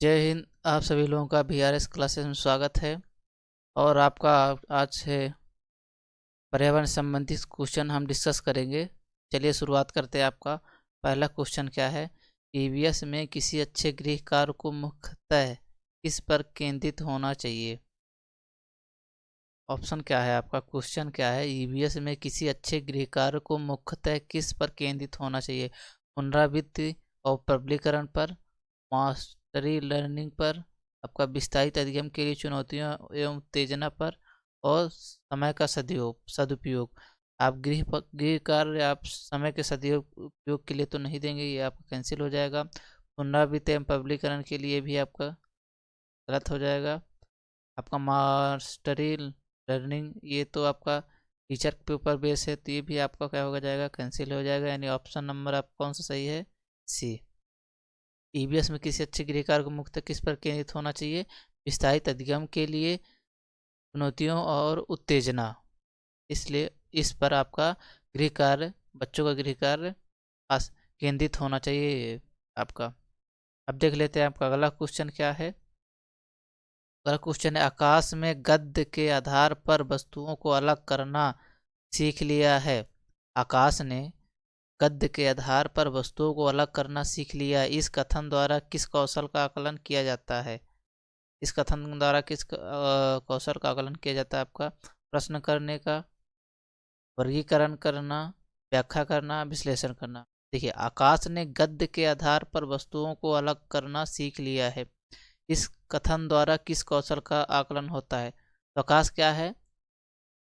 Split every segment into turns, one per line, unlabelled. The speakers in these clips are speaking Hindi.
जय हिंद। आप सभी लोगों का बीआरएस क्लासेस में स्वागत है। और आपका आज से पर्यावरण संबंधित क्वेश्चन हम डिस्कस करेंगे। चलिए शुरुआत करते हैं। आपका पहला क्वेश्चन क्या है? ईवीएस में किसी अच्छे गृह कार्य को मुख्यतः किस पर केंद्रित होना चाहिए? ऑप्शन क्या है आपका? क्वेश्चन क्या है? ईवीएस में किसी अच्छे गृह कार्य को मुख्यतः किस पर केंद्रित होना चाहिए? पुनरावृत्ति और प्रबलीकरण पर, मास्टरी लर्निंग पर, आपका विस्तारित अधिगम के लिए चुनौतियों एवं उत्तेजना पर, और समय का सदुपयोग। आप गृह कार्य आप समय के सदुपयोग के लिए तो नहीं देंगे, ये आपका कैंसिल हो जाएगा। पुनरावृत्ति एवं प्रबलीकरण के लिए भी आपका गलत हो जाएगा। आपका मास्टरी लर्निंग ये तो आपका टीचर के ऊपर बेस है, तो ये भी आपका क्या होगा जाएगा, कैंसिल हो जाएगा। यानी ऑप्शन नंबर आपका कौन सा सही है? सी। ईवीएस में किसी अच्छे गृहकार को मुख्य किस पर केंद्रित होना चाहिए? विस्तारित अधिगम के लिए चुनौतियों और उत्तेजना। इसलिए इस पर आपका गृह कार्य, बच्चों का गृह कार्य केंद्रित होना चाहिए आपका। अब देख लेते हैं आपका अगला क्वेश्चन क्या है। अगला क्वेश्चन है, आकाश में गद्य के आधार पर वस्तुओं को अलग करना सीख लिया है। आकाश ने गद्य के आधार पर वस्तुओं को अलग करना सीख लिया। इस कथन द्वारा किस कौशल का आकलन किया जाता है? इस कथन द्वारा किस कौशल का आकलन किया जाता है? आपका प्रश्न करने का, वर्गीकरण करना, व्याख्या करना, विश्लेषण करना। देखिए, आकाश ने गद्य के आधार पर वस्तुओं को अलग करना सीख लिया है। इस कथन द्वारा किस कौशल का आकलन होता है? तो आकाश क्या है?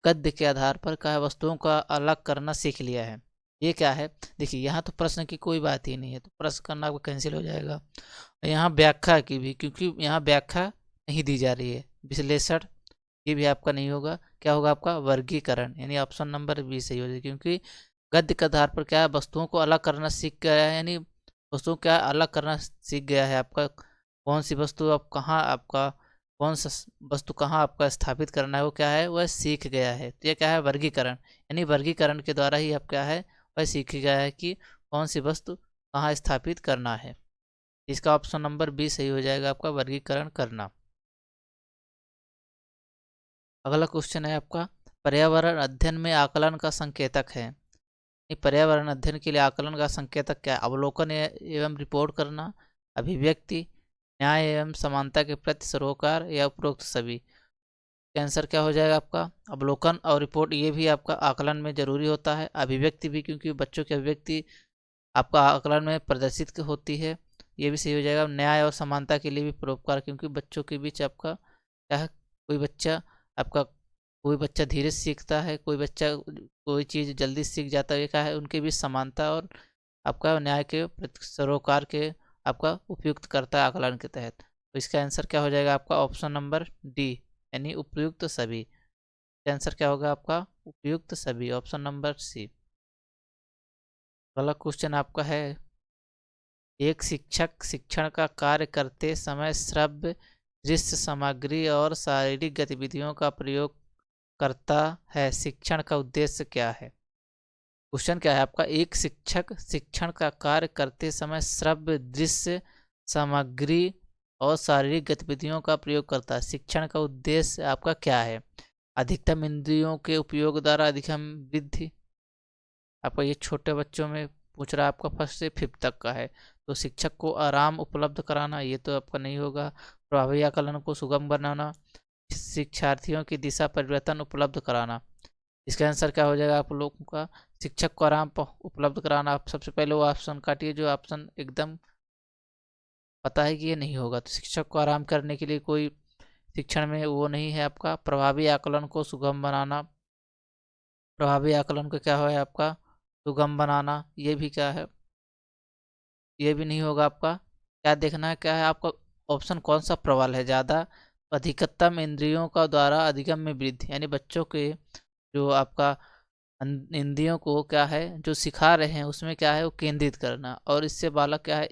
गद्य के आधार पर क्या है, वस्तुओं का अलग करना सीख लिया है। ये क्या है? देखिए, यहाँ तो प्रश्न की कोई बात ही नहीं है, तो प्रश्न करना आपका कैंसिल हो जाएगा। यहाँ व्याख्या की भी, क्योंकि यहाँ व्याख्या नहीं दी जा रही है। विश्लेषण ये भी आपका नहीं होगा। क्या होगा आपका? वर्गीकरण, यानी ऑप्शन नंबर बी सही हो जाएगा। क्योंकि गद्य के आधार पर क्या है, वस्तुओं को अलग करना सीख गया है, यानी वस्तुओं क्या अलग करना सीख गया है। आपका कौन सी वस्तु अब कहाँ आपका, कौन सा वस्तु कहाँ आपका स्थापित करना है, वो क्या है, वह सीख गया है। तो ये क्या है? वर्गीकरण। यानी वर्गीकरण के द्वारा ही आप क्या है, वह सीख गया है कि कौन सी वस्तु कहाँ स्थापित करना है। इसका ऑप्शन नंबर बी सही हो जाएगा आपका, वर्गीकरण करना। अगला क्वेश्चन है आपका, पर्यावरण अध्ययन में आकलन का संकेतक है। पर्यावरण अध्ययन के लिए आकलन का संकेतक क्या है? अवलोकन एवं रिपोर्ट करना, अभिव्यक्ति, न्याय एवं समानता के प्रति सरोकार, या उपरोक्त सभी। आंसर क्या हो जाएगा आपका? अवलोकन और रिपोर्ट ये भी आपका आकलन में जरूरी होता है। अभिव्यक्ति भी, क्योंकि बच्चों की अभिव्यक्ति आपका आकलन में प्रदर्शित होती है, ये भी सही हो जाएगा। न्याय और समानता के लिए भी परोपकार, क्योंकि बच्चों के बीच आपका क्या है, कोई बच्चा आपका, कोई बच्चा धीरे सीखता है, कोई बच्चा कोई चीज़ जल्दी सीख जाता है। क्या है, उनके बीच समानता और आपका न्याय के प्रति सरोकार के आपका उपयुक्त करता है आकलन के तहत। तो इसका आंसर क्या हो जाएगा आपका? ऑप्शन नंबर डी, यानी उपयुक्त सभी। आंसर क्या होगा आपका? उपयुक्त सभी, ऑप्शन नंबर सी। अगला क्वेश्चन आपका है, एक शिक्षक शिक्षण का कार्य करते समय श्रव्य, दृश्य सामग्री और शारीरिक गतिविधियों का प्रयोग करता है। शिक्षण का उद्देश्य क्या है? क्वेश्चन क्या है आपका? एक शिक्षक शिक्षण का कार्य करते समय श्रव्य, दृश्य सामग्री और शारीरिक गतिविधियों का प्रयोग करता है। शिक्षण का उद्देश्य आपका क्या है? अधिकतम इंद्रियों के उपयोग द्वारा अधिकतम वृद्धि। आपका ये छोटे बच्चों में पूछ रहा है, आपका फर्स्ट से फिफ्थ तक का है। तो शिक्षक को आराम उपलब्ध कराना, ये तो आपका नहीं होगा। प्रभावी आकलन को सुगम बनाना, शिक्षार्थियों की दिशा परिवर्तन उपलब्ध कराना। इसका आंसर क्या हो जाएगा आप लोगों का? शिक्षक को आराम उपलब्ध कराना। आप सबसे पहले वो ऑप्शन काटिए जो ऑप्शन एकदम पता है कि ये नहीं होगा। तो शिक्षक को आराम करने के लिए कोई शिक्षण में वो नहीं है आपका। प्रभावी आकलन को सुगम बनाना, प्रभावी आकलन को क्या है आपका? सुगम बनाना, ये भी क्या है, ये भी नहीं होगा आपका। क्या देखना है, क्या है आपका ऑप्शन कौन सा प्रबल है ज़्यादा? अधिकतम इंद्रियों का द्वारा अधिगम में वृद्धि, यानी बच्चों के जो आपका इंद्रियों को क्या है जो सिखा रहे हैं उसमें क्या है वो केंद्रित करना, और इससे बालक क्या है,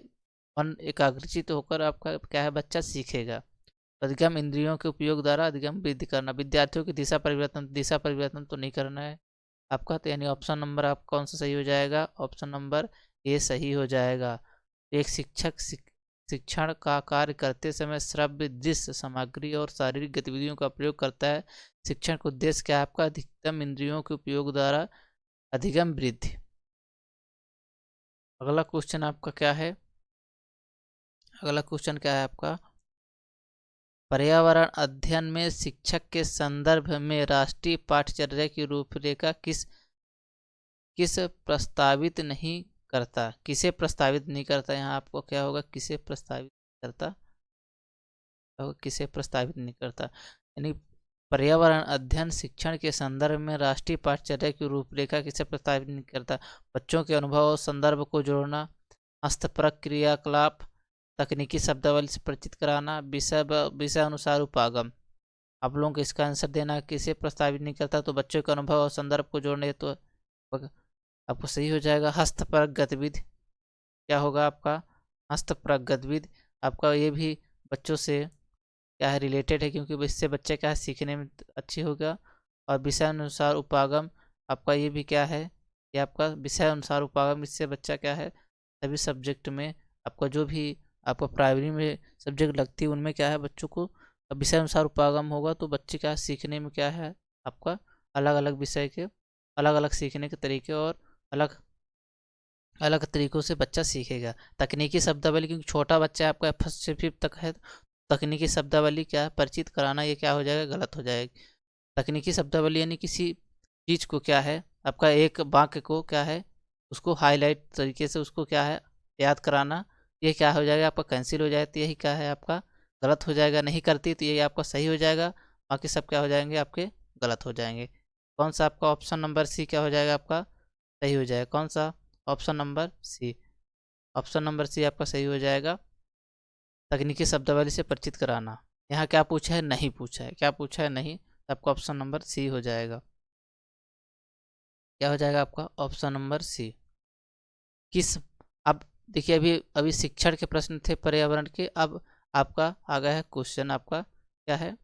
मन एकाग्रचित होकर आपका क्या है, बच्चा सीखेगा। अधिगम इंद्रियों के उपयोग द्वारा अधिगम वृद्धि करना। विद्यार्थियों की दिशा परिवर्तन तो नहीं करना है आपका। तो यानी ऑप्शन नंबर आप कौन सा सही हो जाएगा? ऑप्शन नंबर ए सही हो जाएगा। एक शिक्षक शिक्षण का कार्य करते समय श्रव्य, दृश्य सामग्री और शारीरिक गतिविधियों का प्रयोग करता है। शिक्षण का उद्देश्य क्या है आपका? अधिकतम इंद्रियों के उपयोग द्वारा अधिगम वृद्धि। अगला क्वेश्चन आपका क्या है? अगला क्वेश्चन क्या है आपका? पर्यावरण अध्ययन में शिक्षक के संदर्भ में राष्ट्रीय पाठ्यचर्या की रूपरेखा किस प्रस्तावित नहीं करता? किसे प्रस्तावित नहीं करता? यहाँ आपको क्या होगा? किसे प्रस्तावित करता? किसे प्रस्तावित नहीं करता, यानी पर्यावरण अध्ययन शिक्षण के संदर्भ में राष्ट्रीय पाठ्यचर्या की रूपरेखा किसे प्रस्तावित नहीं करता? बच्चों के अनुभव और संदर्भ को जोड़ना, हस्तपरक क्रियाकलाप, तकनीकी शब्दावली से परिचित कराना, विषय अनुसार उपागम। आप लोगों को इसका आंसर देना, किसे प्रस्तावित नहीं करता, तो बच्चों के अनुभव और संदर्भ को जोड़ने, तो आपको सही हो जाएगा हस्तपरक गतिविधि। क्या होगा आपका? हस्तपरक गतिविधि। आपका ये भी बच्चों से क्या है? रिलेटेड है, क्योंकि इससे बच्चे क्या है? सीखने में अच्छी होगा। और विषय अनुसार उपागम, आपका ये भी क्या है? ये आपका विषय अनुसार उपागम, इससे बच्चा क्या है? सभी सब्जेक्ट में आपका जो भी आपको प्राइमरी में सब्जेक्ट लगती है उनमें क्या है? बच्चों को विषय अनुसार उपागम होगा तो बच्चे क्या सीखने में क्या है? आपका अलग अलग विषय के अलग अलग सीखने के तरीके और अलग अलग तरीक़ों से बच्चा सीखेगा। तकनीकी शब्दावली, क्योंकि छोटा बच्चा आपका फर्स्ट से फिफ्थ तक है, तकनीकी शब्दावली क्या परिचित कराना, ये क्या हो जाएगा? गलत हो जाएगी। तकनीकी शब्दावली यानी किसी चीज़ को क्या है? आपका एक वाक्य को क्या है? उसको हाईलाइट तरीके से उसको क्या है? याद कराना, ये क्या हो जाएगा? आपका कैंसिल हो जाएगा, तो यही क्या है? आपका गलत हो जाएगा। नहीं करती तो ये आपका सही हो जाएगा, बाकी सब क्या हो जाएंगे? आपके गलत हो जाएंगे। कौन सा आपका ऑप्शन नंबर सी क्या हो जाएगा? आपका सही हो जाएगा। कौन सा? Option number C. Option number C आपका सही हो जाएगा। तकनीकी शब्दावली से परिचित कराना। यहाँ क्या पूछा है? नहीं पूछा है। क्या पूछा है? नहीं। तो आपका ऑप्शन नंबर सी हो जाएगा। क्या हो जाएगा आपका? Option number C. किस अब देखिए, अभी अभी शिक्षण के प्रश्न थे पर्यावरण के, अब आपका आ गया है क्वेश्चन आपका क्या है?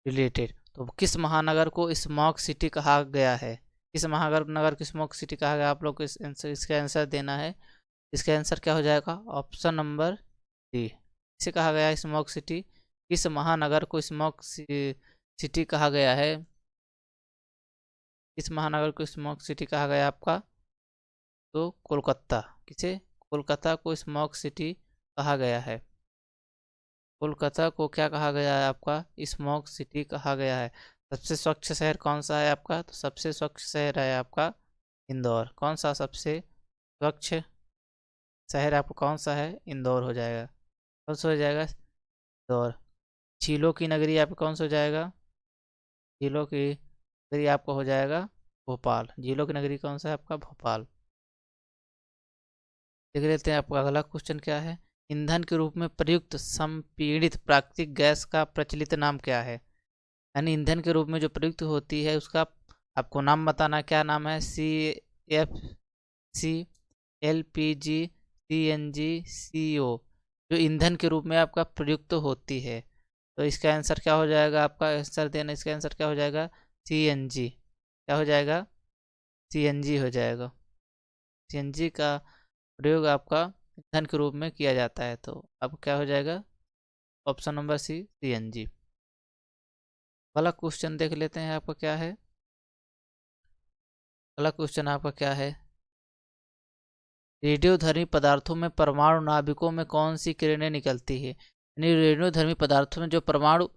रिलेटेड। तो किस महानगर को स्मॉग सिटी कहा गया है? किस महानगर को स्मॉग सिटी कहा गया? आप लोग को इसका आंसर देना है। इसका आंसर क्या हो जाएगा? Option number D. इसे कहा गया है स्मॉग सिटी। किस महानगर को स्मॉग सिटी कहा गया है? किस महानगर को स्मॉग सिटी कहा गया आपका? तो कोलकाता। किसे? कोलकाता को स्मॉग सिटी कहा गया है। कोलकाता को क्या कहा गया है आपका? स्मॉग सिटी कहा गया है। सबसे स्वच्छ शहर कौन सा है आपका? तो सबसे स्वच्छ शहर है आपका इंदौर। कौन सा सबसे स्वच्छ शहर आपको कौन सा है? इंदौर हो जाएगा। कौन सा हो जाएगा? इंदौर। झीलों की नगरी आपका कौन सा हो जाएगा? झीलों की नगरी आपका हो जाएगा भोपाल। झीलों की नगरी कौन सा है आपका? भोपाल। देख लेते हैं आपका अगला क्वेश्चन क्या है? ईंधन के रूप में प्रयुक्त संपीड़ित प्राकृतिक गैस का प्रचलित नाम क्या है? यानी ईंधन के रूप में जो प्रयुक्त होती है उसका आपको नाम बताना। क्या नाम है? CFC, LPG, CNG, CO, जो ईंधन के रूप में आपका प्रयुक्त होती है। तो इसका आंसर क्या हो जाएगा? आपका आंसर देना। इसका आंसर क्या हो जाएगा? CNG। क्या हो जाएगा? CNG हो जाएगा। CNG का प्रयोग आपका ईंधन के रूप में किया जाता है। तो अब क्या हो जाएगा? Option number C, CNG। अगला क्वेश्चन देख लेते हैं आपका क्या है? अगला क्वेश्चन आपका क्या है? रेडियोधर्मी पदार्थों में परमाणु नाभिकों में कौन सी किरणें निकलती है? यानी रेडियोधर्मी पदार्थों में जो परमाणु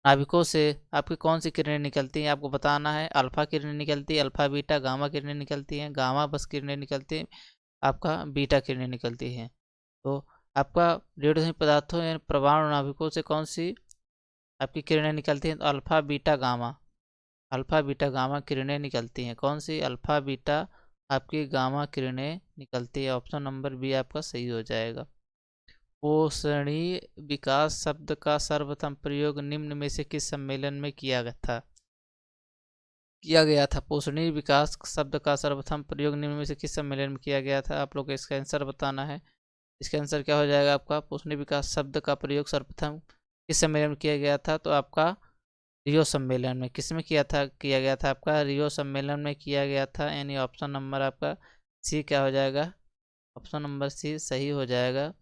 नाभिकों से आपकी कौन सी किरणें निकलती हैं आपको बताना है। अल्फा किरणें निकलती है, अल्फा बीटा गामा किरणें निकलती हैं, गामा बस किरणें निकलती हैं, आपका बीटा किरणें निकलती हैं। तो आपका रेडियोधर्मी पदार्थों यानी परमाणु नाभिकों से कौन सी आपकी किरणें निकलती हैं? तो alpha beta gamma. Alpha beta gamma किरणें निकलती हैं। कौन सी? अल्फा बीटा आपकी गामा किरणें निकलती है। ऑप्शन नंबर बी आपका सही हो जाएगा। पोषणीय विकास शब्द का सर्वप्रथम प्रयोग निम्न में से किस सम्मेलन में किया गया था? पोषणीय विकास शब्द का सर्वप्रथम प्रयोग निम्न में से किस सम्मेलन में किया गया था? आप लोग को इसका आंसर बताना है। इसका आंसर क्या हो जाएगा आपका? पोषणीय विकास शब्द का प्रयोग सर्वप्रथम किस सम्मेलन में किया गया था? तो आपका रियो सम्मेलन में। किस में किया गया था आपका? रियो सम्मेलन में किया गया था। यानी ऑप्शन नंबर आपका सी क्या हो जाएगा? ऑप्शन नंबर सी सही हो जाएगा।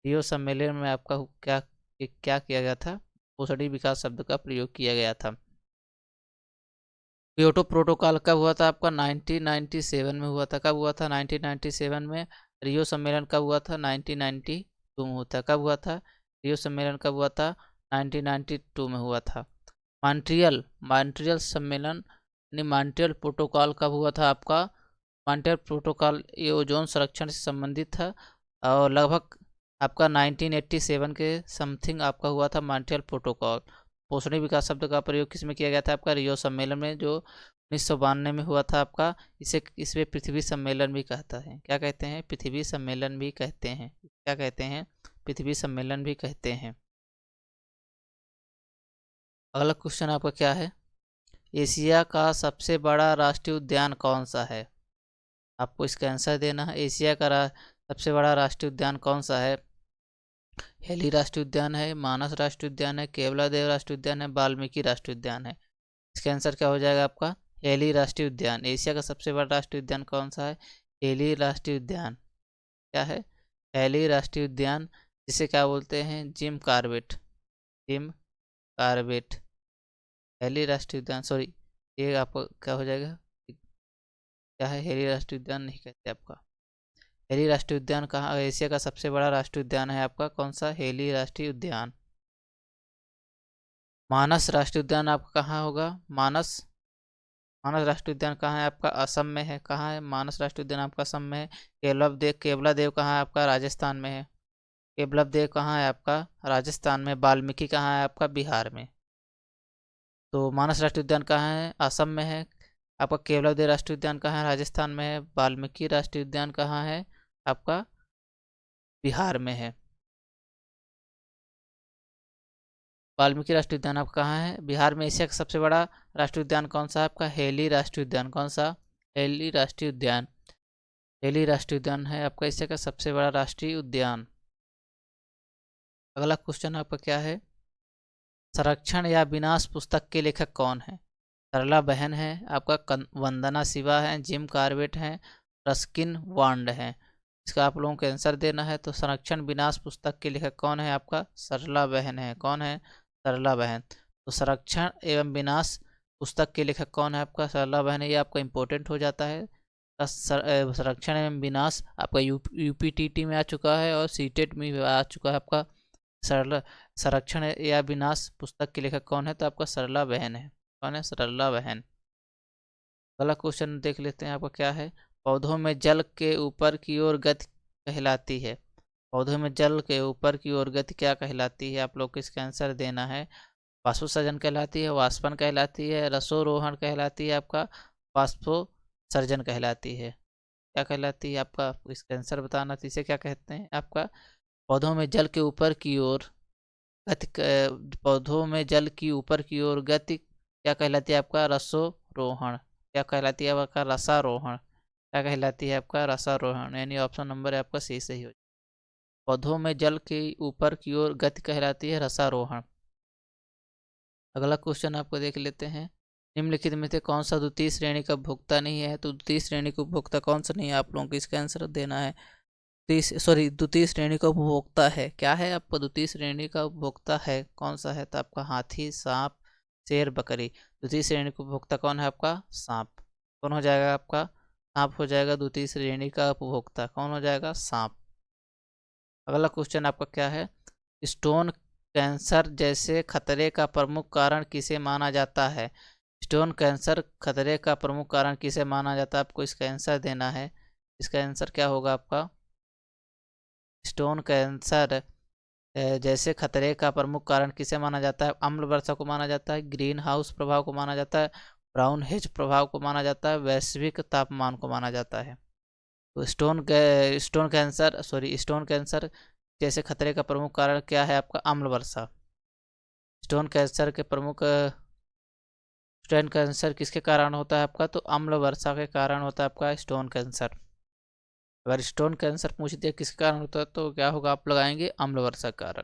रियो सम्मेलन में आपका क्या क्या किया गया था? पोषणी विकास शब्द का प्रयोग किया गया था। क्योटो प्रोटोकॉल कब हुआ था आपका? 1997 में हुआ था। कब हुआ था? 1997 में। रियो सम्मेलन कब हुआ था? 1992 में हुआ था। कब हुआ था रियो सम्मेलन? कब हुआ था? 1992 में हुआ था। मॉन्ट्रियल मॉन्ट्रियल सम्मेलन यानी मॉन्ट्रियल प्रोटोकॉल कब हुआ था आपका? मॉन्ट्रियल प्रोटोकॉल ये ओजोन संरक्षण से संबंधित था और लगभग आपका 1987 के समथिंग आपका हुआ था मॉन्ट्रियल प्रोटोकॉल। पोषणी विकास शब्द का प्रयोग किसमें किया गया था आपका? रियो सम्मेलन में, जो 1992 में हुआ था आपका। इसे पृथ्वी सम्मेलन भी कहता है। क्या कहते हैं? पृथ्वी सम्मेलन भी कहते हैं। क्या कहते हैं? पृथ्वी सम्मेलन भी कहते हैं। अगला क्वेश्चन आपका क्या है? एशिया का सबसे बड़ा राष्ट्रीय उद्यान कौन सा है? आपको इसका आंसर देना है। एशिया का सबसे बड़ा राष्ट्रीय उद्यान कौन सा है? हेली राष्ट्रीय उद्यान है, मानस राष्ट्रीय उद्यान है, केवला देव राष्ट्रीय उद्यान है, वाल्मीकि राष्ट्रीय उद्यान है। इसका आंसर क्या हो जाएगा आपका? हेली राष्ट्रीय उद्यान। एशिया का सबसे बड़ा राष्ट्रीय उद्यान कौन सा है? हेली राष्ट्रीय उद्यान। क्या है? हेली राष्ट्रीय उद्यान, जिसे क्या बोलते हैं? Jim Corbett. Jim Corbett. Hailey राष्ट्रीय उद्यान, सॉरी, ये आपको क्या हो जाएगा? क्या है? हेली राष्ट्रीय उद्यान नहीं कहते आपका। हेली राष्ट्रीय उद्यान कहाँ? एशिया का सबसे बड़ा राष्ट्रीय उद्यान है आपका कौन सा? हेली राष्ट्रीय उद्यान। मानस राष्ट्रीय उद्यान आपका कहाँ होगा? मानस मानस राष्ट्रीय उद्यान कहाँ है आपका? असम में है। कहाँ है मानस राष्ट्रीय उद्यान आपका? असम में है। केवला देव कहाँ है आपका? राजस्थान में है। केवला देव कहाँ है आपका? राजस्थान में। वाल्मीकि कहाँ है आपका? बिहार में। तो मानस राष्ट्रीय उद्यान कहाँ है? असम में है। आपका केवला देव राष्ट्रीय उद्यान कहाँ है? राजस्थान में है। वाल्मीकि राष्ट्रीय उद्यान कहाँ है आपका? बिहार में है। वाल्मीकि राष्ट्रीय उद्यान आपका कहाँ है? बिहार में। एशिया का सबसे बड़ा राष्ट्रीय उद्यान कौन सा है आपका? हेली राष्ट्रीय उद्यान। कौन सा? हेली राष्ट्रीय उद्यान। हेली राष्ट्रीय उद्यान है आपका एशिया का सबसे बड़ा राष्ट्रीय उद्यान। अगला क्वेश्चन आपका क्या है? संरक्षण या विनाश पुस्तक के लेखक कौन है? सरला बहन है आपका, वंदना शिवा है, जिम कॉर्बेट है, रस्किन बॉन्ड है। इसका आप लोगों को आंसर देना है। तो संरक्षण विनाश पुस्तक के लेखक कौन है आपका? सरला बहन है। कौन है? सरला बहन। तो संरक्षण एवं विनाश पुस्तक के लेखक कौन है आपका? सरला बहन है। ये आपका इंपॉर्टेंट हो जाता है। संरक्षण एवं विनाश आपका यूपीटीटी में आ चुका है और सीटेट में भी आ चुका है आपका। सरला संरक्षण या विनाश पुस्तक के लेखक कौन है? तो आपका सरला बहन है। कौन है? सरला बहन। अगला क्वेश्चन देख लेते हैं आपका क्या है? पौधों में जल के ऊपर की ओर गति कहलाती है। पौधों में जल के ऊपर की ओर गति क्या कहलाती है? आप लोग को इसका आंसर देना है। वाष्पोसर्जन कहलाती है, वाष्पन कहलाती है, रसोरोहण कहलाती है, आपका वाष्पोसर्जन कहलाती है। क्या कहलाती है आपका? इसका आंसर बताना। तो इसे क्या कहते हैं आपका? पौधों में जल के ऊपर की ओर गति पौधों में जल की ऊपर की ओर गति क्या कहलाती है आपका? रसोरोहण। क्या कहलाती है आपका? रसारोहण। क्या कहलाती है आपका? रसारोहण। यानी ऑप्शन नंबर है आपका सी सही हो। पौधों में जल के ऊपर की ओर गति कहलाती है रसारोहण। अगला क्वेश्चन आपको देख लेते हैं। निम्नलिखित में से कौन सा द्वितीय श्रेणी का उपभोक्ता नहीं है? तो द्वितीय श्रेणी का उपभोक्ता कौन सा नहीं है? आप लोगों को इसका आंसर देना है। द्वितीय श्रेणी का उपभोक्ता है। क्या है आपका? द्वितीय श्रेणी का उपभोक्ता है कौन सा है? तो आपका हाथी, सांप, शेर, बकरी। द्वितीय श्रेणी का उपभोक्ता कौन है आपका? सांप। कौन हो जाएगा आपका? सांप हो जाएगा द्वितीय श्रेणी का उपभोक्ता। कौन हो जाएगा? सांप। अगला क्वेश्चन आपका क्या है? स्टोन कैंसर जैसे खतरे का प्रमुख कारण किसे माना जाता है? स्टोन कैंसर खतरे का प्रमुख कारण किसे माना जाता है? आपको इसका आंसर देना है। इसका आंसर क्या होगा आपका? स्टोन कैंसर जैसे खतरे का प्रमुख कारण किसे माना जाता है? अम्ल वर्षा को माना जाता है, ग्रीन हाउस प्रभाव को माना जाता है, ब्राउन हेज प्रभाव को माना जाता है, वैश्विक तापमान को माना जाता है। तो स्टोन कैंसर जैसे खतरे का प्रमुख कारण क्या है आपका? अम्ल वर्षा। स्टोन कैंसर के प्रमुख स्टोन कैंसर किसके कारण होता है आपका? तो अम्ल वर्षा के कारण होता है आपका स्टोन कैंसर। अगर स्टोन कैंसर पूछ दिया किसके कारण होता है तो क्या होगा? आप लगाएंगे अम्ल वर्षा के कारण।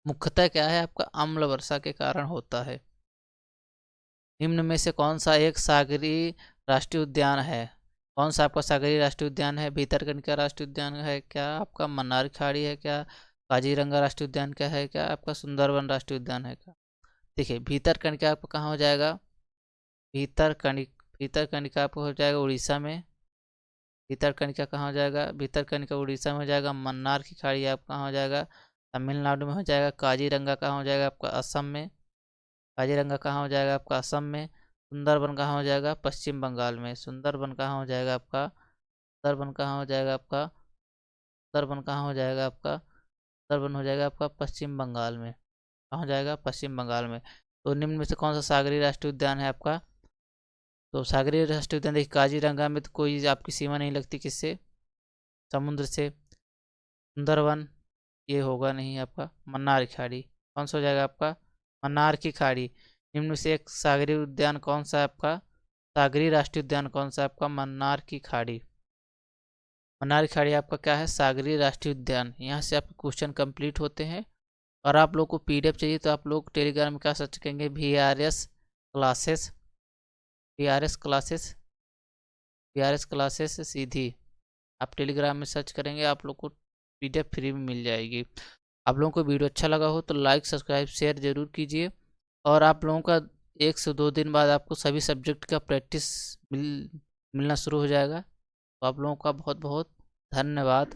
मुख्यतः क्या है आपका? अम्ल वर्षा के कारण होता है। निम्न में से कौन सा एक सागरीय राष्ट्रीय उद्यान है? कौन सा आपका सागरी राष्ट्रीय उद्यान है? भीतरकनिका राष्ट्रीय उद्यान है क्या? आपका मन्नार खाड़ी है क्या? काजीरंगा राष्ट्रीय उद्यान क्या है क्या? आपका सुंदरवन राष्ट्रीय उद्यान है क्या? देखिए भीतरकनिका आपका कहाँ हो जाएगा? भीतरकनिका आपको हो जाएगा उड़ीसा में। भीतरकनिका कहाँ हो जाएगा? भीतरकनिका उड़ीसा में हो जाएगा। मन्नार की खाड़ी आप कहाँ हो जाएगा? तमिलनाडु में हो जाएगा। काजीरंगा कहाँ हो जाएगा? आपका असम में। काजीरंगा कहाँ हो जाएगा? आपका असम में। सुंदरबन कहाँ हो जाएगा? पश्चिम बंगाल में। सुंदरबन कहाँ हो जाएगा आपका? सुंदरबन कहाँ हो जाएगा आपका? सुंदरबन कहाँ हो जाएगा आपका? सुंदरबन हो जाएगा आपका पश्चिम बंगाल में। कहाँ हो जाएगा? पश्चिम बंगाल में। तो निम्न में से कौन सा सागरीय राष्ट्रीय उद्यान है आपका? तो सागरीय राष्ट्रीय उद्यान देखिए काजीरंगा में तो कोई आपकी सीमा नहीं लगती किससे? समुद्र से। सुंदरवन ये होगा नहीं आपका। मन्नार की खाड़ी कौन सा हो जाएगा आपका? मन्नार की खाड़ी। निम्न में से एक सागरीय उद्यान कौन सा है आपका? सागरीय राष्ट्रीय उद्यान कौन सा है आपका? मन्नार की खाड़ी। मन्नार की खाड़ी आपका क्या है? सागरीय राष्ट्रीय उद्यान। यहाँ से आपके क्वेश्चन कंप्लीट होते हैं। और आप लोग को पीडीएफ चाहिए तो आप लोग टेलीग्राम में क्या सर्च करेंगे? क्लासेस क्लासेस क्लासेस सीधी आप टेलीग्राम में सर्च करेंगे, आप लोग को पीडीएफ फ्री में मिल जाएगी। आप लोगों को वीडियो अच्छा लगा हो तो लाइक सब्सक्राइब शेयर जरूर कीजिए। और आप लोगों का 1 से 2 दिन बाद आपको सभी सब्जेक्ट का प्रैक्टिस मिलना शुरू हो जाएगा। तो आप लोगों का बहुत बहुत धन्यवाद।